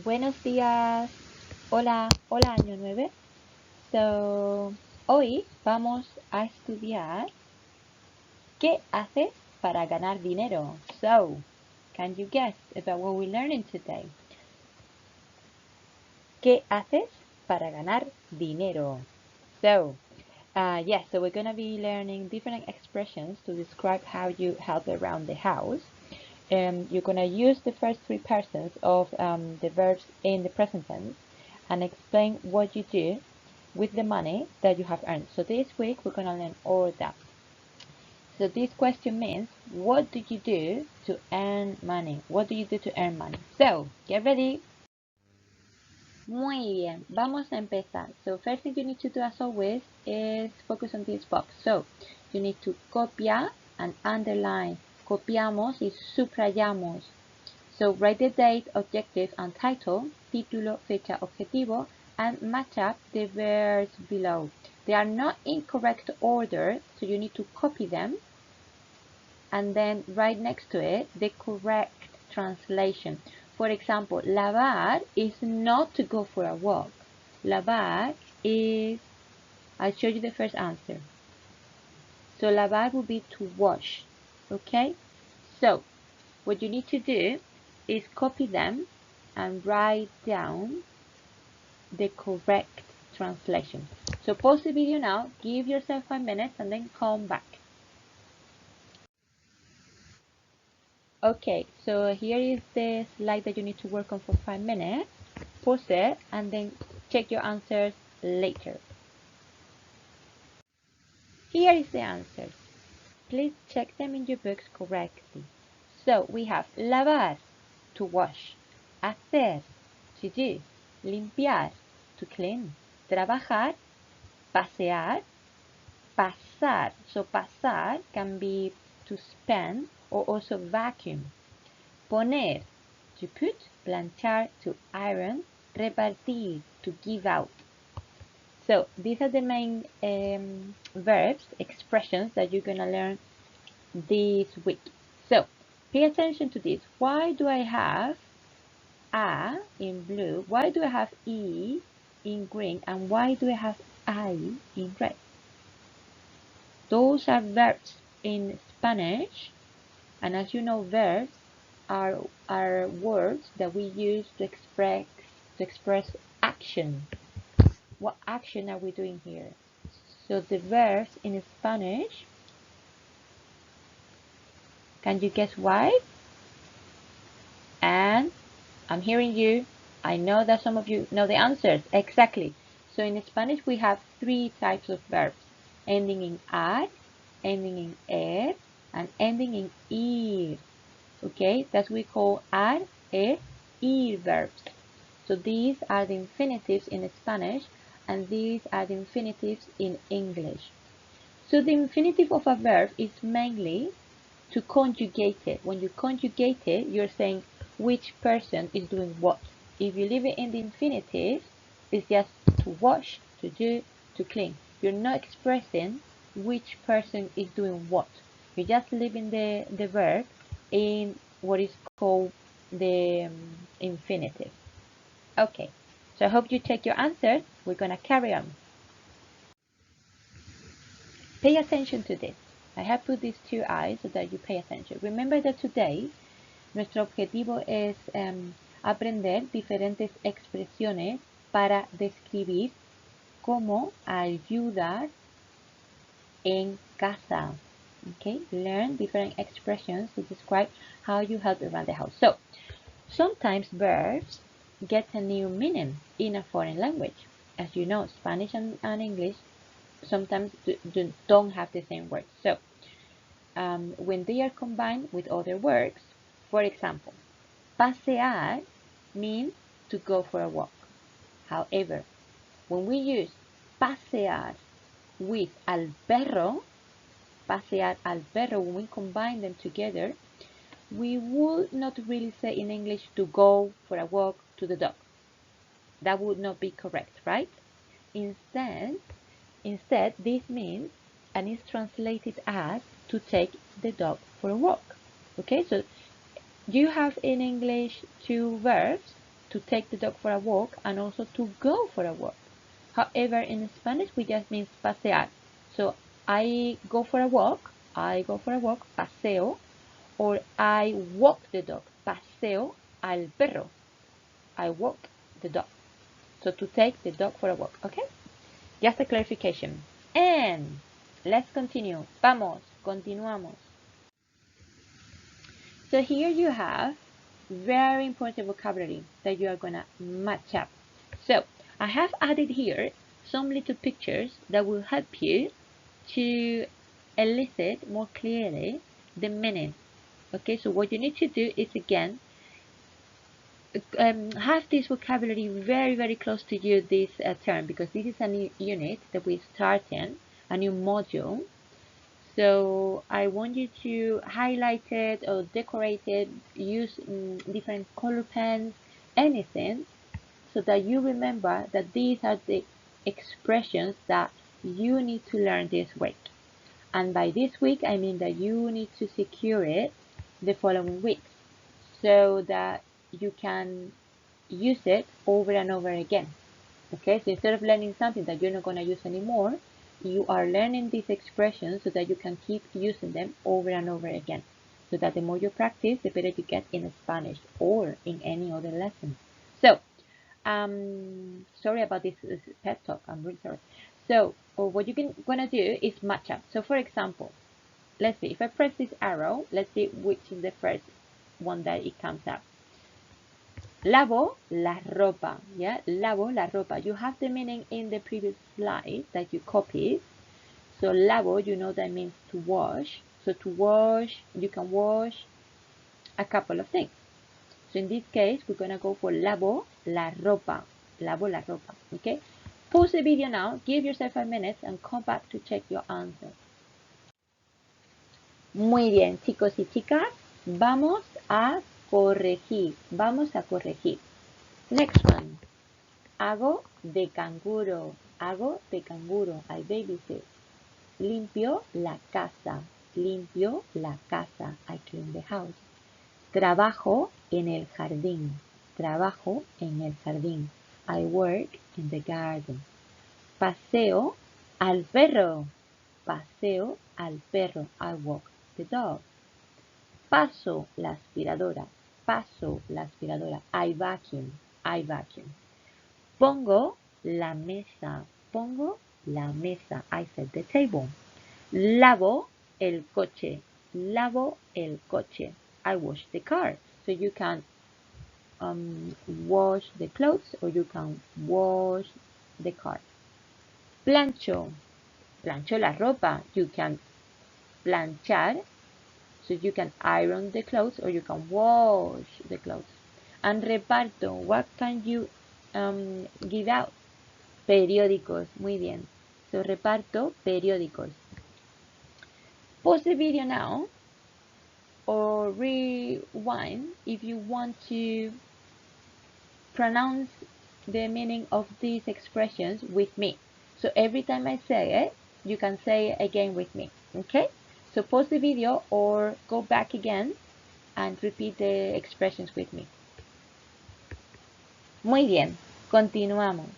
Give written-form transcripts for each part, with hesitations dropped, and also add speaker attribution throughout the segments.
Speaker 1: Buenos días. Hola, hola año 9. So, hoy vamos a estudiar ¿qué haces para ganar dinero? So, can you guess about what we're learning today? ¿Qué haces para ganar dinero? So, yes, so we're going to be learning different expressions to describe how you help around the house. You're going to use the first three persons of the verbs in the present tense and explain what you do with the money that you have earned. So this week we're going to learn all that. So this question means, what do you do to earn money? What do you do to earn money? So, get ready. Muy bien, vamos a empezar. So first thing you need to do as always is focus on this box. So you need to copiar and underline. Copiamos y subrayamos. So write the date, objective and title, título, fecha, objetivo, and match up the verbs below. They are not in correct order, so you need to copy them and then write next to it the correct translation. For example, lavar is not to go for a walk. Lavar is, I'll show you the first answer. So lavar will be to wash, okay? So what you need to do is copy them and write down the correct translation. So pause the video now, give yourself 5 minutes and then come back. Okay, so here is the slide that you need to work on for 5 minutes. Pause it and then check your answers later. Here is the answers. Please check them in your books correctly. So we have lavar, to wash, hacer, to do, limpiar, to clean, trabajar, pasear, pasar. So pasar can be to spend or also vacuum. Poner, to put, planchar, to iron, repartir, to give out. So these are the main verbs, expressions that you're going to learn this week. So pay attention to this. Why do I have A in blue? Why do I have E in green? And why do I have I in red? Those are verbs in Spanish. And as you know, verbs are words that we use to express action. What action are we doing here? So the verbs in Spanish, can you guess why? And I'm hearing you. I know that some of you know the answers. Exactly. So in Spanish we have 3 types of verbs, ending in ar, ending in er, and ending in ir. Okay, that's what we call ar, er, ir verbs. So these are the infinitives in Spanish, and these are the infinitives in English. So the infinitive of a verb is mainly to conjugate it. When you conjugate it, you're saying which person is doing what. If you leave it in the infinitive, it's just to wash, to do, to clean. You're not expressing which person is doing what. You're just leaving the verb in what is called the infinitive. Okay, so I hope you check your answers. We're gonna carry on. Pay attention to this. I have put these 2 eyes so that you pay attention. Remember that today nuestro objetivo es aprender diferentes expresiones para describir cómo ayudar en casa. Okay, learn different expressions to describe how you help around the house. So, sometimes verbs get a new meaning in a foreign language. As you know, Spanish and English sometimes don't have the same words. So, when they are combined with other words, for example, pasear means to go for a walk. However, when we use pasear with al perro, pasear al perro, when we combine them together, we would not really say in English to go for a walk to the dog. That would not be correct, right? Instead, this means and is translated as to take the dog for a walk. Okay, so you have in English 2 verbs to take the dog for a walk and also to go for a walk. However, in Spanish, we just means pasear. So I go for a walk, paseo, or I walk the dog, paseo al perro. I walk the dog. So to take the dog for a walk, okay? Just a clarification. And let's continue. Vamos, continuamos. So here you have very important vocabulary that you are going to match up. So I have added here some little pictures that will help you to elicit more clearly the meaning. Okay, so what you need to do is again have this vocabulary very close to you this term, because this is a new unit that we're starting, a new module. So I want you to highlight it or decorate it, use different color pens, anything, so that you remember that these are the expressions that you need to learn this week. And by this week, I mean that you need to secure it the following weeks so that you can use it over and over again. Okay, so instead of learning something that you're not going to use anymore, you are learning these expressions so that you can keep using them over and over again. So that the more you practice, the better you get in Spanish or in any other lesson. So, sorry about this pet talk. I'm really sorry. So, what you're going to do is match up. So, for example, let's see. If I press this arrow, let's see which is the first one that it comes up. Lavo la ropa, yeah, lavo la ropa. You have the meaning in the previous slide that you copied. So lavo, you know that means to wash. So to wash, you can wash a couple of things. So in this case, we're gonna go for lavo la ropa, okay? Pause the video now, give yourself 5 minutes and come back to check your answer. Muy bien, chicos y chicas, vamos a corregir. Next one. Hago de canguro. I babysit. Limpio la casa. I clean the house. Trabajo en el jardín. I work in the garden. Paseo al perro. I walk the dog. Paso la aspiradora. I vacuum. Pongo la mesa. I set the table. Lavo el coche. I wash the car. So you can wash the clothes or you can wash the car. Plancho la ropa. You can planchar. So you can iron the clothes or you can wash the clothes. And reparto, what can you give out? Periódicos, muy bien. So reparto periódicos. Pause the video now or rewind if you want to pronounce the meaning of these expressions with me. So every time I say it, you can say it again with me, okay? So pause the video or go back again and repeat the expressions with me. Muy bien, continuamos.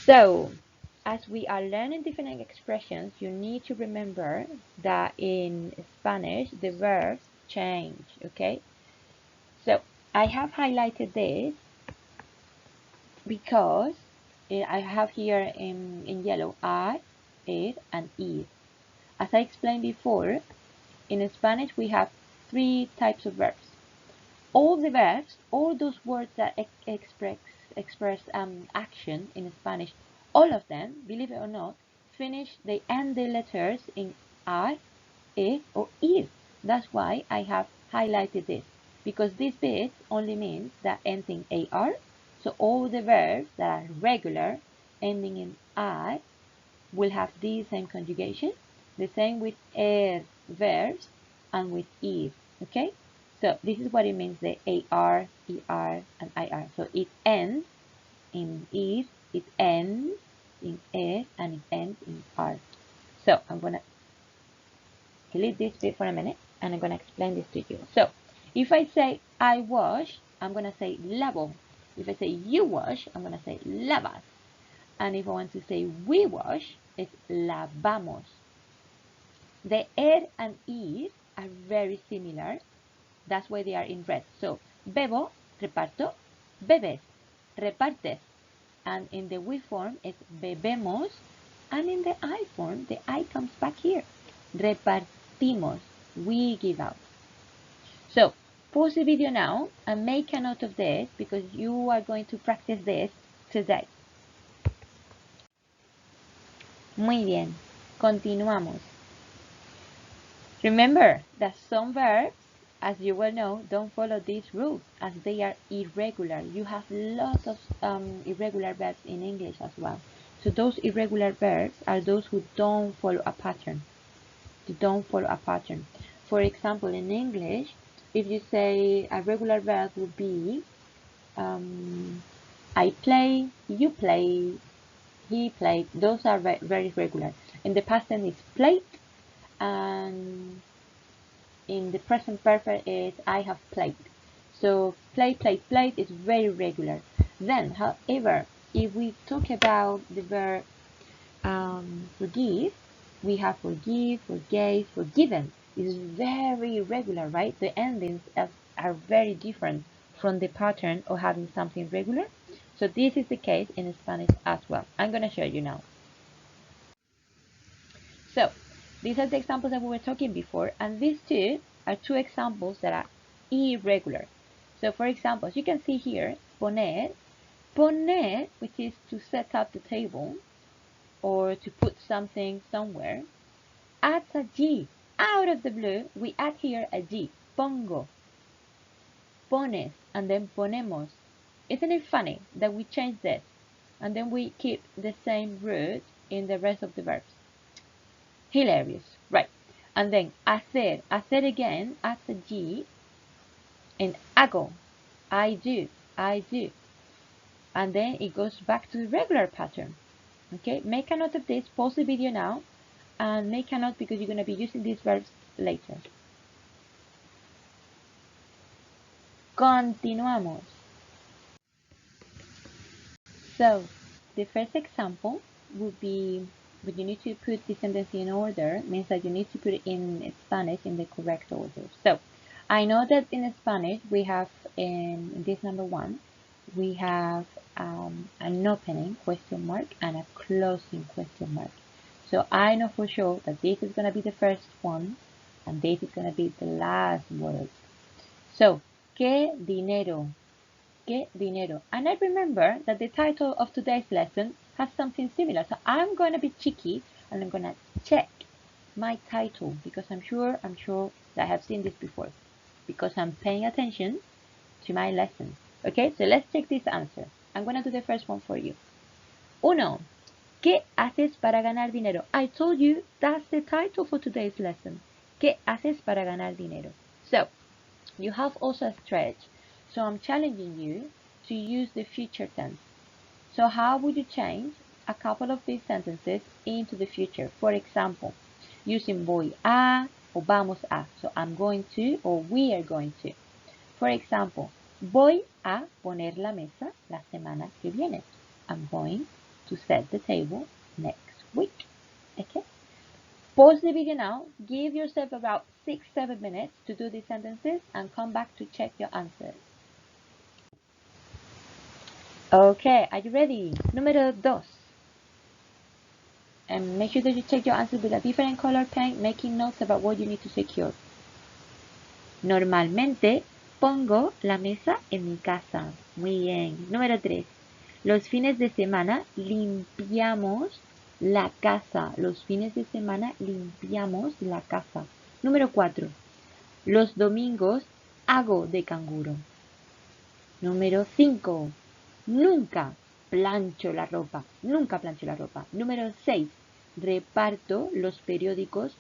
Speaker 1: So, as we are learning different expressions, you need to remember that in Spanish, the verbs change, okay? So, I have highlighted this because I have here in yellow are, ir, and ir. As I explained before, in Spanish we have 3 types of verbs. All the verbs, all those words that express action in Spanish, all of them, believe it or not, they end the letters in ar, ir, or ir. That's why I have highlighted this, because this bit only means that ending ar. So all the verbs that are regular, ending in ar, will have the same conjugation. The same with verbs and with ir. Okay? So this is what it means, the AR, ER, and IR. So it ends in ir, it ends in and it ends in R. So I'm going to delete this bit for a minute and I'm going to explain this to you. So if I say I wash, I'm going to say lavo. If I say you wash, I'm going to say lavas. And if I want to say we wash, it's lavamos. The and ir are very similar. That's why they are in red. So, bebo, reparto, bebes, repartes. And in the we form, it's bebemos. And in the I form, the I comes back here. Repartimos. We give out. So, pause the video now and make a note of this because you are going to practice this today. Muy bien. Continuamos. Remember that some verbs, as you well know, don't follow these rules as they are irregular. You have lots of irregular verbs in English as well. So those irregular verbs are those who don't follow a pattern. They don't follow a pattern. For example, in English, if you say a regular verb would be I play, you play, he played. Those are very regular. In the past tense, it's played, and in the present perfect, is I have played. So play, played, played is very regular. Then, however, if we talk about the verb forgive, we have forgive, forgave, forgiven. It's very irregular, right? The endings are very different from the pattern of having something regular. So this is the case in Spanish as well. I'm going to show you now. So these are the examples that we were talking before, and these two are two examples that are irregular. So for example, as you can see here, poner, poner, which is to set up the table or to put something somewhere, adds a G. Out of the blue, we add here a G. Pongo, pones, and then ponemos. Isn't it funny that we change this and then we keep the same root in the rest of the verbs? Hilarious, right? And then hacer, hacer again adds a G in hago. I do, I do. And then it goes back to the regular pattern. Okay, make a note of this, pause the video now, and make a note because you're going to be using these verbs later. Continuamos. So, the first example would be, but you need to put the sentence in order, means that you need to put it in Spanish in the correct order. So, I know that in Spanish we have, in this number one, we have an opening question mark and a closing question mark. So I know for sure that this is going to be the first one and this is going to be the last word. So, ¿qué dinero? ¿Qué dinero? And I remember that the title of today's lesson has something similar. So I'm going to be cheeky and I'm going to check my title because I'm sure that I have seen this before because I'm paying attention to my lesson. Okay, so let's check this answer. I'm going to do the first one for you. Uno. ¿Qué haces para ganar dinero? I told you that's the title for today's lesson. ¿Qué haces para ganar dinero? So, you have also a stretch. So I'm challenging you to use the future tense. So how would you change a couple of these sentences into the future? For example, using voy a or vamos a. So I'm going to or we are going to. For example, voy a poner la mesa la semana que viene. I'm going to set the table next week. Okay? Pause the video now. Give yourself about 6-7 minutes to do these sentences and come back to check your answers. Okay, are you ready? Número 2. And make sure that you check your answers with a different color pen, making notes about what you need to secure. Normalmente pongo la mesa en mi casa. Muy bien. Número 3. Los fines de semana limpiamos la casa. Los fines de semana limpiamos la casa. Número 4. Los domingos hago de canguro. Número 5. Nunca plancho la ropa. Nunca plancho la ropa. Número 6. Reparto los periódicos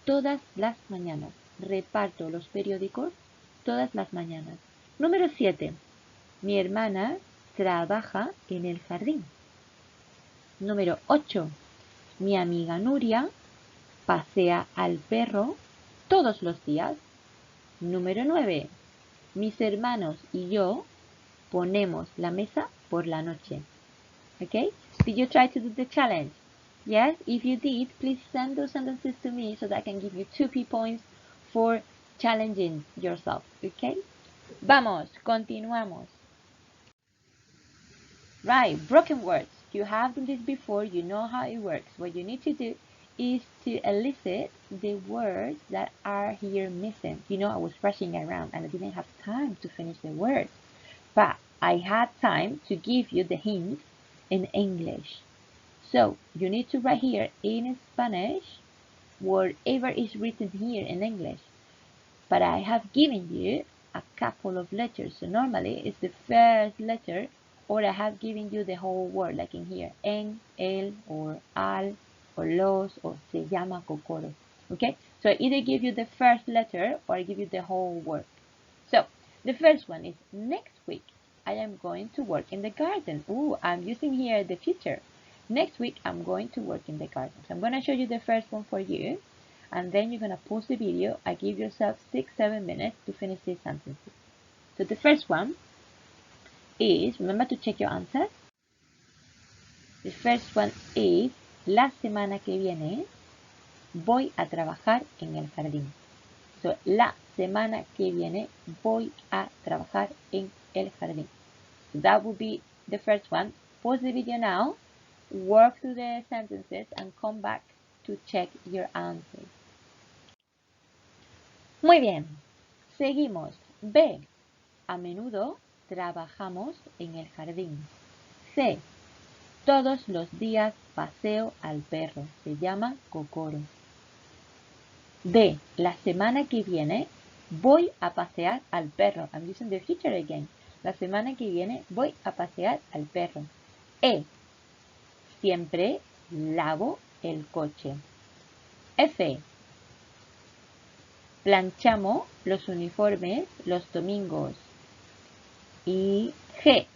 Speaker 1: todas las mañanas. Reparto los periódicos todas las mañanas. Número 7. Mi hermana trabaja en el jardín. Número 8. Mi amiga Nuria pasea al perro todos los días. Número 9. Mis hermanos y yo ponemos la mesa por la noche. Okay? Did you try to do the challenge? Yes? If you did, please send those sentences to me so that I can give you 2p points for challenging yourself. Okay? Vamos, continuamos. Right, broken words. You have done this before, you know how it works. What you need to do is to elicit the words that are here missing. You know, I was rushing around and I didn't have time to finish the words, but I had time to give you the hints in English. So you need to write here in Spanish whatever is written here in English. But I have given you a couple of letters. So normally it's the first letter, or I have given you the whole word, like in here, en, el, or al, or los, or se llama cocoro. Okay? So I either give you the first letter or I give you the whole word. So the first one is next week. I am going to work in the garden. Ooh, I'm using here the future. Next week, I'm going to work in the garden. So I'm going to show you the first one for you. And then you're going to pause the video. I give yourself 6-7 minutes to finish these sentences. So the first one is, remember to check your answers. The first one is, la semana que viene voy a trabajar en el jardín. So, la semana que viene voy a trabajar en el jardín. So that would be the first one. Pause the video now, work through the sentences, and come back to check your answers. Muy bien. Seguimos. B. A menudo trabajamos en el jardín. C. Todos los días paseo al perro. Se llama cocoro. D. La semana que viene voy a pasear al perro. I'm using the future again. La semana que viene voy a pasear al perro. E. Siempre lavo el coche. F. Planchamos los uniformes los domingos. Y G.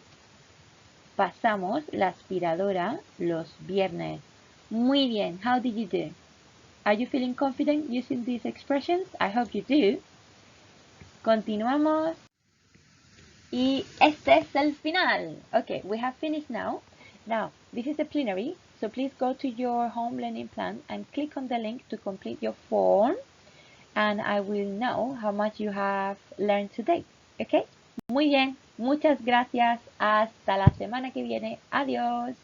Speaker 1: Pasamos la aspiradora los viernes. Muy bien. How did you do? Are you feeling confident using these expressions? I hope you do. Continuamos. Y este es el final. Okay, we have finished now. Now, this is the plenary, so please go to your home learning plan and click on the link to complete your form, and I will know how much you have learned today. Okay? Muy bien, muchas gracias. Hasta la semana que viene. Adiós.